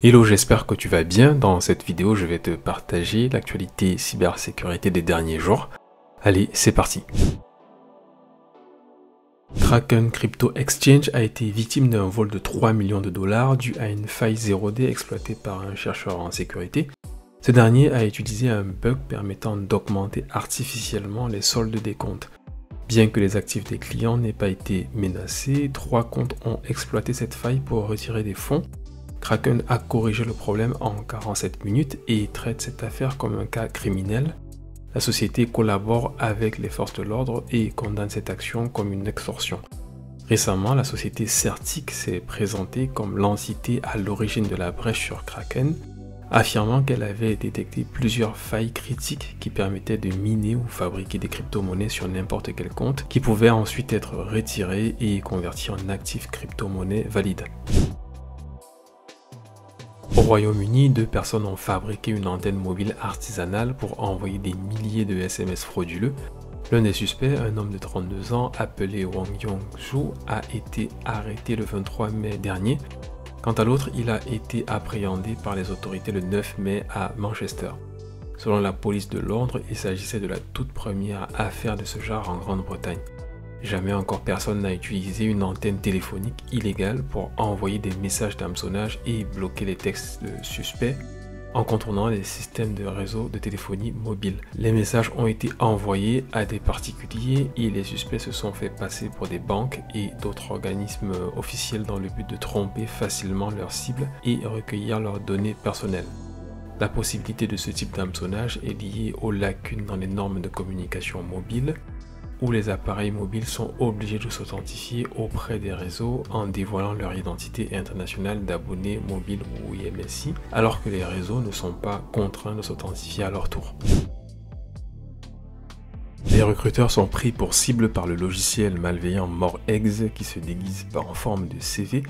Hello, j'espère que tu vas bien. Dans cette vidéo, je vais te partager l'actualité cybersécurité des derniers jours. Allez, c'est parti. Kraken Crypto Exchange a été victime d'un vol de 3 millions de dollars dû à une faille 0D exploitée par un chercheur en sécurité. Ce dernier a utilisé un bug permettant d'augmenter artificiellement les soldes des comptes. Bien que les actifs des clients n'aient pas été menacés, 3 comptes ont exploité cette faille pour retirer des fonds. Kraken a corrigé le problème en 47 minutes et traite cette affaire comme un cas criminel. La société collabore avec les forces de l'ordre et condamne cette action comme une extorsion. Récemment, la société Certic s'est présentée comme l'entité à l'origine de la brèche sur Kraken, affirmant qu'elle avait détecté plusieurs failles critiques qui permettaient de miner ou fabriquer des crypto-monnaies sur n'importe quel compte, qui pouvaient ensuite être retirés et convertis en actifs crypto-monnaies valides. Au Royaume-Uni, 2 personnes ont fabriqué une antenne mobile artisanale pour envoyer des milliers de SMS frauduleux. L'un des suspects, un homme de 32 ans appelé Wang Yongzhou, a été arrêté le 23 mai dernier. Quant à l'autre, il a été appréhendé par les autorités le 9 mai à Manchester. Selon la police de Londres, il s'agissait de la toute première affaire de ce genre en Grande-Bretagne. Jamais encore personne n'a utilisé une antenne téléphonique illégale pour envoyer des messages d'hameçonnage et bloquer les textes de suspects en contournant les systèmes de réseau de téléphonie mobile. Les messages ont été envoyés à des particuliers et les suspects se sont fait passer pour des banques et d'autres organismes officiels dans le but de tromper facilement leurs cibles et recueillir leurs données personnelles. La possibilité de ce type d'hameçonnage est liée aux lacunes dans les normes de communication mobile, où les appareils mobiles sont obligés de s'authentifier auprès des réseaux en dévoilant leur identité internationale d'abonnés mobiles ou IMSI, alors que les réseaux ne sont pas contraints de s'authentifier à leur tour. Les recruteurs sont pris pour cible par le logiciel malveillant MoreEggs qui se déguise en forme de CV.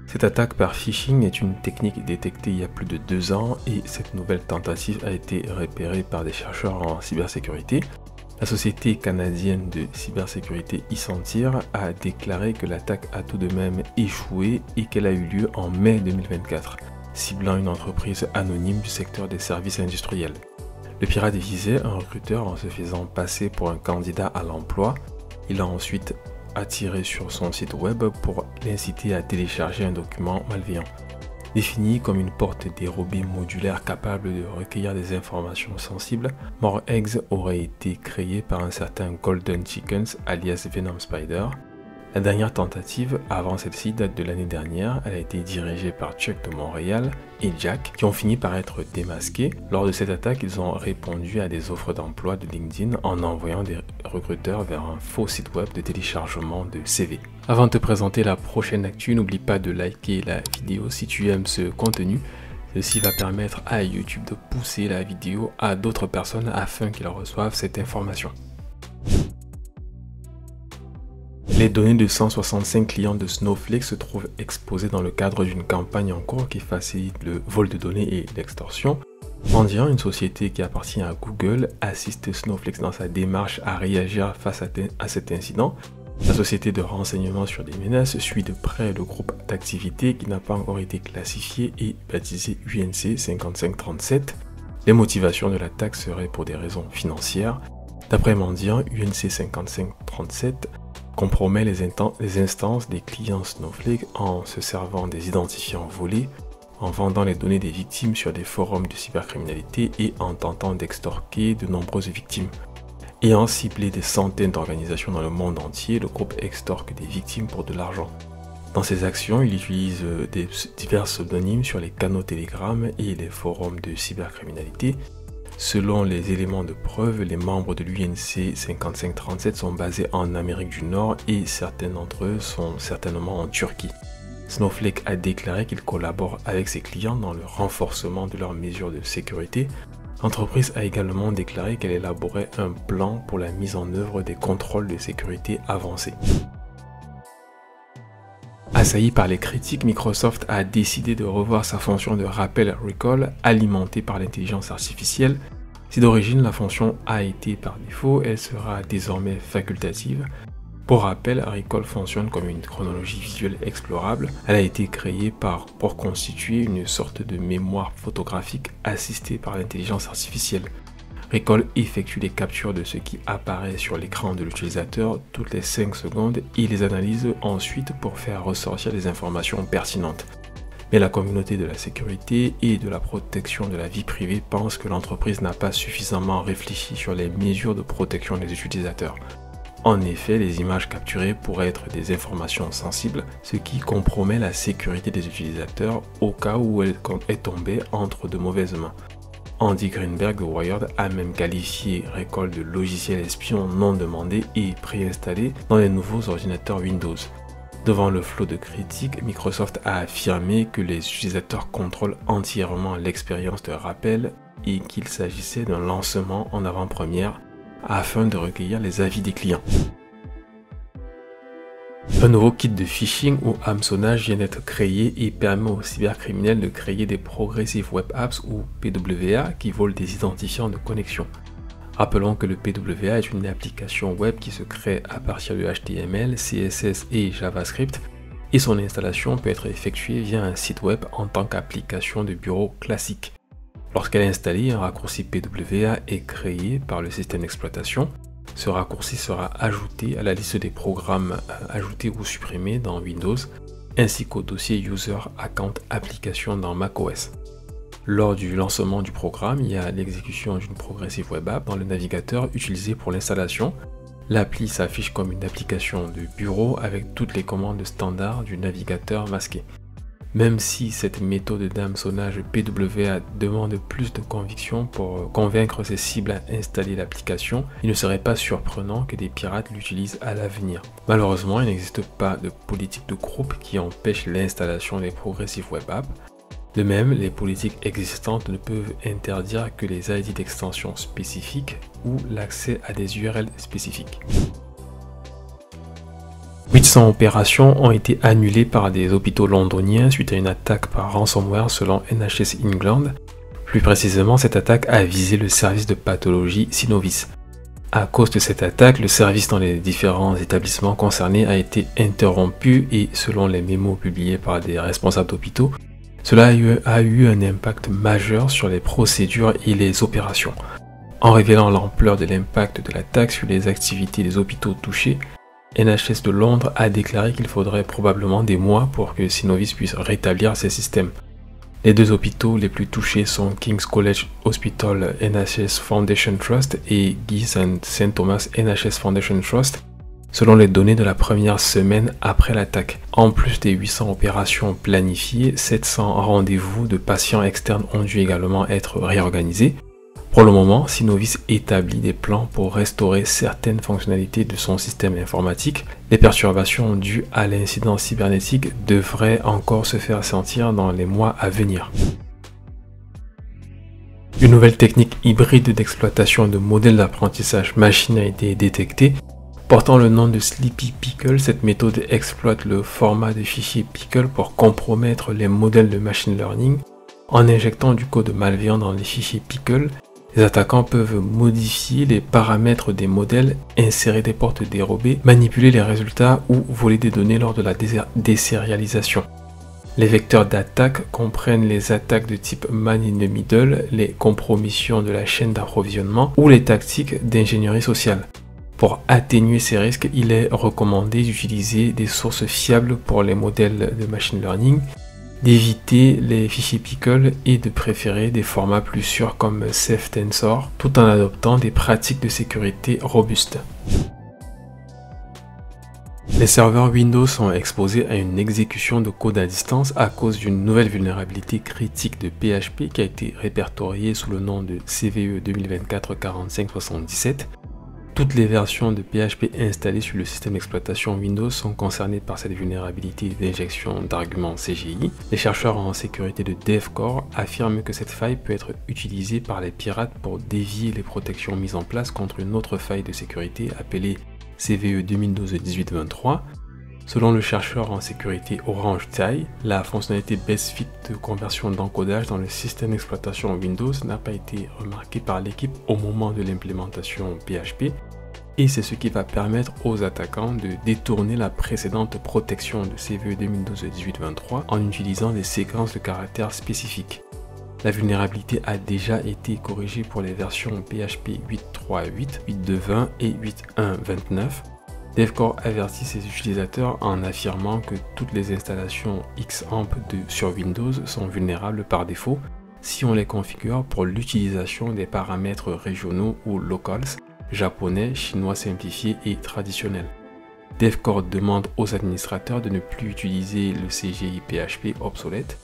Cette attaque par phishing est une technique détectée il y a plus de 2 ans et cette nouvelle tentative a été repérée par des chercheurs en cybersécurité. La société canadienne de cybersécurité Isentir a déclaré que l'attaque a tout de même échoué et qu'elle a eu lieu en mai 2024, ciblant une entreprise anonyme du secteur des services industriels. Le pirate visait un recruteur en se faisant passer pour un candidat à l'emploi. Il a ensuite attiré sur son site web pour l'inciter à télécharger un document malveillant. Défini comme une porte dérobée modulaire capable de recueillir des informations sensibles, MoreEggs aurait été créé par un certain Golden Chickens alias Venom Spider. La dernière tentative, avant celle-ci, date de l'année dernière. Elle a été dirigée par Chuck de Montréal et Jack, qui ont fini par être démasqués. Lors de cette attaque, ils ont répondu à des offres d'emploi de LinkedIn en envoyant des recruteurs vers un faux site web de téléchargement de CV. Avant de te présenter la prochaine actu, n'oublie pas de liker la vidéo si tu aimes ce contenu. Ceci va permettre à YouTube de pousser la vidéo à d'autres personnes afin qu'ils reçoivent cette information. Les données de 165 clients de Snowflake se trouvent exposées dans le cadre d'une campagne en cours qui facilite le vol de données et l'extorsion. Mandiant, une société qui appartient à Google, assiste Snowflake dans sa démarche à réagir face à cet incident. La société de renseignement sur des menaces suit de près le groupe d'activités qui n'a pas encore été classifié et baptisé UNC 5537. Les motivations de l'attaque seraient pour des raisons financières. D'après Mandiant, UNC 5537 compromet les instances des clients Snowflake en se servant des identifiants volés, en vendant les données des victimes sur des forums de cybercriminalité et en tentant d'extorquer de nombreuses victimes. Ayant ciblé des centaines d'organisations dans le monde entier, le groupe extorque des victimes pour de l'argent. Dans ses actions, il utilise divers pseudonymes sur les canaux Telegram et les forums de cybercriminalité. Selon les éléments de preuve, les membres de l'UNC 5537 sont basés en Amérique du Nord et certains d'entre eux sont certainement en Turquie. Snowflake a déclaré qu'il collabore avec ses clients dans le renforcement de leurs mesures de sécurité. L'entreprise a également déclaré qu'elle élaborait un plan pour la mise en œuvre des contrôles de sécurité avancés. Assailli par les critiques, Microsoft a décidé de revoir sa fonction de rappel recall alimentée par l'intelligence artificielle. Si d'origine la fonction a été par défaut, elle sera désormais facultative. Pour rappel, Recall fonctionne comme une chronologie visuelle explorable. Elle a été créée pour constituer une sorte de mémoire photographique assistée par l'intelligence artificielle. Recall effectue les captures de ce qui apparaît sur l'écran de l'utilisateur toutes les 5 secondes et les analyse ensuite pour faire ressortir des informations pertinentes. Mais la communauté de la sécurité et de la protection de la vie privée pense que l'entreprise n'a pas suffisamment réfléchi sur les mesures de protection des utilisateurs. En effet, les images capturées pourraient être des informations sensibles, ce qui compromet la sécurité des utilisateurs au cas où elle est tombée entre de mauvaises mains. Andy Greenberg de Wired a même qualifié Recall de logiciel espion non demandé et préinstallé dans les nouveaux ordinateurs Windows. Devant le flot de critiques, Microsoft a affirmé que les utilisateurs contrôlent entièrement l'expérience de rappel et qu'il s'agissait d'un lancement en avant-première afin de recueillir les avis des clients. Un nouveau kit de phishing ou hameçonnage vient d'être créé et permet aux cybercriminels de créer des Progressive Web Apps ou PWA qui volent des identifiants de connexion. Rappelons que le PWA est une application web qui se crée à partir de HTML, CSS et JavaScript et son installation peut être effectuée via un site web en tant qu'application de bureau classique. Lorsqu'elle est installée, un raccourci PWA est créé par le système d'exploitation. Ce raccourci sera ajouté à la liste des programmes ajoutés ou supprimés dans Windows, ainsi qu'au dossier User Account Application dans macOS. Lors du lancement du programme, il y a l'exécution d'une Progressive Web App dans le navigateur utilisé pour l'installation. L'appli s'affiche comme une application de bureau avec toutes les commandes standards du navigateur masqué. Même si cette méthode d'hameçonnage PWA demande plus de conviction pour convaincre ses cibles à installer l'application, il ne serait pas surprenant que des pirates l'utilisent à l'avenir. Malheureusement, il n'existe pas de politique de groupe qui empêche l'installation des Progressive Web Apps. De même, les politiques existantes ne peuvent interdire que les ID d'extension spécifiques ou l'accès à des URL spécifiques. 800 opérations ont été annulées par des hôpitaux londoniens suite à une attaque par ransomware selon NHS England. Plus précisément, cette attaque a visé le service de pathologie Synovis. À cause de cette attaque, le service dans les différents établissements concernés a été interrompu et selon les mémos publiés par des responsables d'hôpitaux, cela a eu un impact majeur sur les procédures et les opérations. En révélant l'ampleur de l'impact de l'attaque sur les activités des hôpitaux touchés, NHS de Londres a déclaré qu'il faudrait probablement des mois pour que Synovis puisse rétablir ses systèmes. Les deux hôpitaux les plus touchés sont King's College Hospital NHS Foundation Trust et Guy's and St Thomas NHS Foundation Trust, selon les données de la première semaine après l'attaque. En plus des 800 opérations planifiées, 700 rendez-vous de patients externes ont dû également être réorganisés. Pour le moment, Synovis établit des plans pour restaurer certaines fonctionnalités de son système informatique. Les perturbations dues à l'incident cybernétique devraient encore se faire sentir dans les mois à venir. Une nouvelle technique hybride d'exploitation de modèles d'apprentissage machine a été détectée. Portant le nom de Sleepy Pickle, cette méthode exploite le format de fichier Pickle pour compromettre les modèles de machine learning. En injectant du code malveillant dans les fichiers Pickle, les attaquants peuvent modifier les paramètres des modèles, insérer des portes dérobées, manipuler les résultats ou voler des données lors de la désérialisation. Les vecteurs d'attaque comprennent les attaques de type man in the middle, les compromissions de la chaîne d'approvisionnement ou les tactiques d'ingénierie sociale. Pour atténuer ces risques, il est recommandé d'utiliser des sources fiables pour les modèles de machine learning, d'éviter les fichiers Pickle et de préférer des formats plus sûrs comme Ceph-Tensor, tout en adoptant des pratiques de sécurité robustes. Les serveurs Windows sont exposés à une exécution de code à distance à cause d'une nouvelle vulnérabilité critique de PHP qui a été répertoriée sous le nom de CVE 2024-4577. Toutes les versions de PHP installées sur le système d'exploitation Windows sont concernées par cette vulnérabilité d'injection d'arguments CGI. Les chercheurs en sécurité de DevCore affirment que cette faille peut être utilisée par les pirates pour dévier les protections mises en place contre une autre faille de sécurité appelée CVE 2012-1823. Selon le chercheur en sécurité Orange Tai, la fonctionnalité Best Fit de conversion d'encodage dans le système d'exploitation Windows n'a pas été remarquée par l'équipe au moment de l'implémentation PHP, Et c'est ce qui va permettre aux attaquants de détourner la précédente protection de CVE 2012-18-23 en utilisant des séquences de caractères spécifiques. La vulnérabilité a déjà été corrigée pour les versions PHP 8.3.8, 8.2.20 et 8.1.29. DevCore avertit ses utilisateurs en affirmant que toutes les installations XAMPP sur Windows sont vulnérables par défaut si on les configure pour l'utilisation des paramètres régionaux ou locals, japonais, chinois simplifié et traditionnel. DevCore demande aux administrateurs de ne plus utiliser le CGI PHP obsolète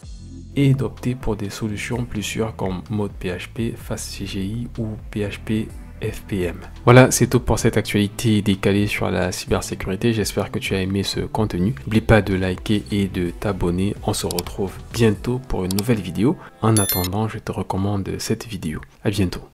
et d'opter pour des solutions plus sûres comme Mode PHP, FastCGI ou PHP FPM. Voilà, c'est tout pour cette actualité décalée sur la cybersécurité. J'espère que tu as aimé ce contenu. N'oublie pas de liker et de t'abonner. On se retrouve bientôt pour une nouvelle vidéo. En attendant, je te recommande cette vidéo. À bientôt.